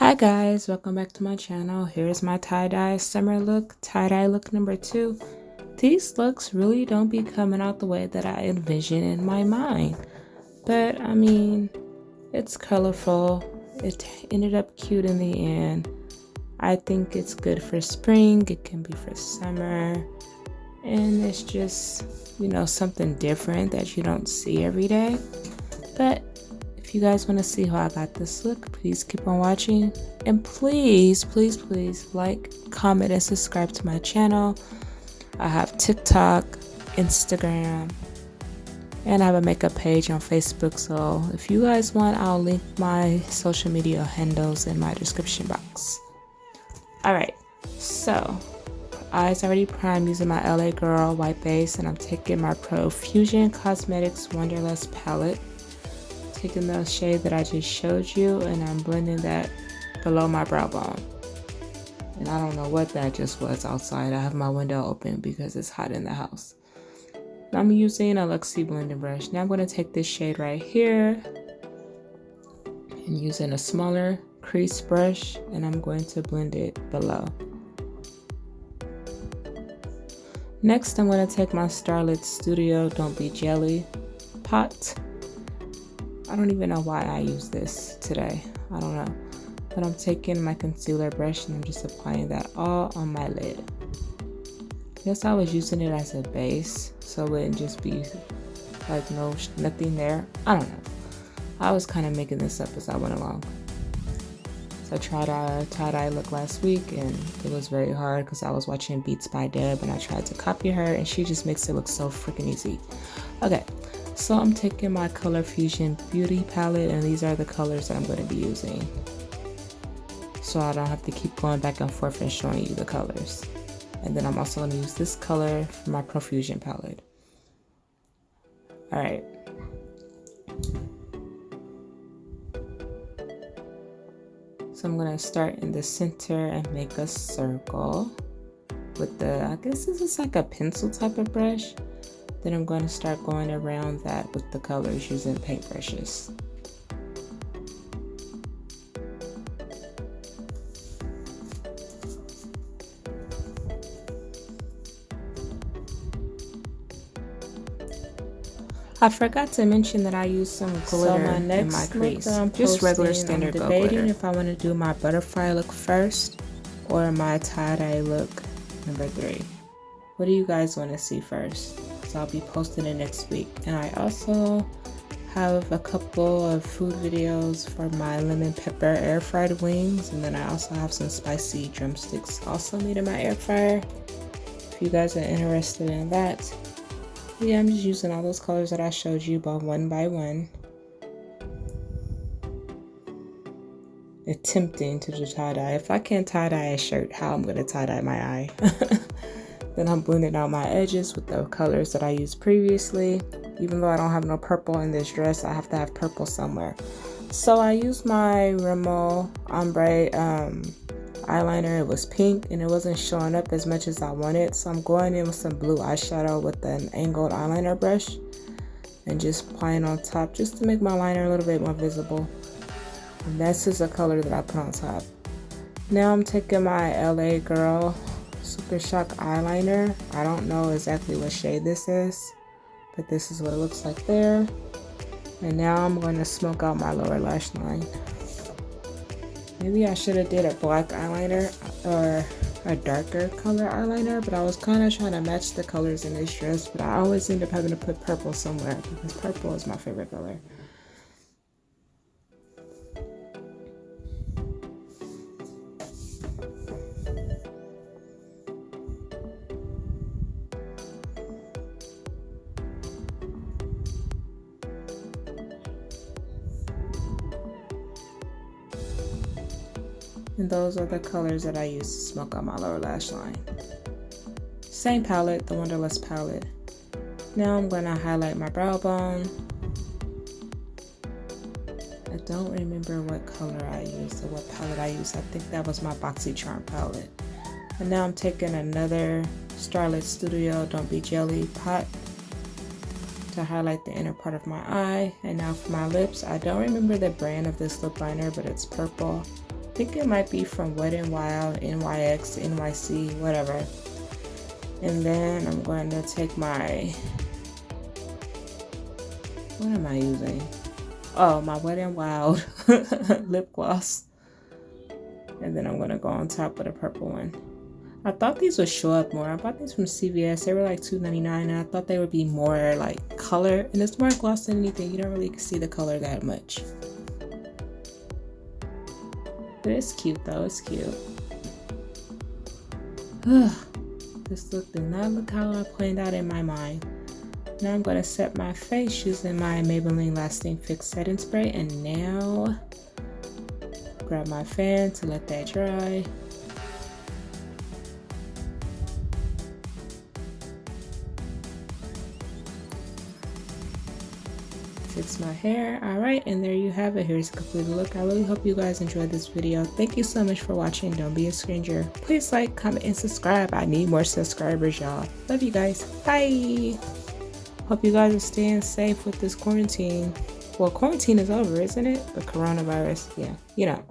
Hi guys, welcome back to my channel. Here's my tie-dye summer look, tie-dye look number 2. These looks really don't be coming out the way that I envision in my mind. But I mean, it's colorful. It ended up cute in the end. I think it's good for spring, it can be for summer. And it's just, something different that you don't see every day. But if you guys want to see how I got this look, please keep on watching. And please like, comment, and subscribe to my channel. I have TikTok, Instagram, and I have a makeup page on Facebook. So if you guys want, I'll link my social media handles in my description box. Alright, so eyes already primed using my LA Girl white base, and I'm taking my Profusion Cosmetics Wanderlust palette. Taking the shade that I just showed you, and I'm blending that below my brow bone. And I don't know what that just was outside. I have my window open because it's hot in the house. I'm using a Luxie blending brush. Now I'm going to take this shade right here and using a smaller crease brush, and I'm going to blend it below. Next, I'm going to take my Starlit Studio Don't Be Jelly pot. I don't even know why I use this today. I don't know. But I'm taking my concealer brush and I'm just applying that all on my lid. I guess I was using it as a base, so it wouldn't just be like nothing there. I don't know. I was kind of making this up as I went along. So I tried a tie-dye look last week, and it was very hard because I was watching Beats by Deb and I tried to copy her, and she just makes it look so freaking easy. Okay. So I'm taking my Color Fusion Beauty palette, and these are the colors that I'm going to be using. So I don't have to keep going back and forth and showing you the colors. And then I'm also going to use this color for my Profusion palette. Alright. So I'm going to start in the center and make a circle with the, I guess this is like a pencil type of brush. Then I'm going to start going around that with the colors using paintbrushes. I forgot to mention that I use some glitter in my crease. Just regular standard gold glitter. I'm debating if I want to do my butterfly look first or my tie-dye look number 3. What do you guys want to see first? So I'll be posting it next week. And I also have a couple of food videos for my lemon pepper air fried wings, and then I also have some spicy drumsticks also made in my air fryer if you guys are interested in that. Yeah, I'm just using all those colors that I showed you, but one by one. It's tempting to do tie-dye. If I can't tie-dye a shirt, how I'm gonna tie-dye my eye? Then I'm blending out my edges with the colors that I used previously. Even though I don't have no purple in this dress, I have to have purple somewhere. So I used my Rimmel Ombre eyeliner. It was pink and it wasn't showing up as much as I wanted. So I'm going in with some blue eyeshadow with an angled eyeliner brush and just applying on top just to make my liner a little bit more visible. And this is a color that I put on top. Now I'm taking my LA Girl Super Shock eyeliner. I don't know exactly what shade this is, but this is what it looks like there. And now I'm going to smoke out my lower lash line. Maybe I should have did a black eyeliner or a darker color eyeliner, but I was kind of trying to match the colors in this dress, but I always end up having to put purple somewhere because purple is my favorite color. And those are the colors that I use to smoke out my lower lash line. Same palette, the Wanderlust palette. Now I'm going to highlight my brow bone. I don't remember what color I used or what palette I used. I think that was my BoxyCharm palette. And now I'm taking another Starlit Studio Don't Be Jelly pot to highlight the inner part of my eye. And now for my lips, I don't remember the brand of this lip liner, but it's purple. I think it might be from Wet n Wild, NYX, NYC, whatever. And then I'm going to take my, what am I using? Oh, my Wet n Wild lip gloss. And then I'm going to go on top with a purple one. I thought these would show up more. I bought these from CVS. They were like $2.99, and I thought they would be more like color. And it's more gloss than anything. You don't really see the color that much. But it's cute though. It's cute. Ugh. This look did not look how I planned out in my mind. Now I'm going to set my face using my Maybelline Lasting Fix Setting Spray. And now grab my fan to let that dry. Fix my hair. Alright, and there you have it. Here's a complete look. I really hope you guys enjoyed this video. Thank you so much for watching. Don't be a stranger. Please like, comment, and subscribe. I need more subscribers, y'all. Love you guys. Bye. Hope you guys are staying safe with this quarantine. Well, quarantine is over, isn't it? The coronavirus. Yeah, you know.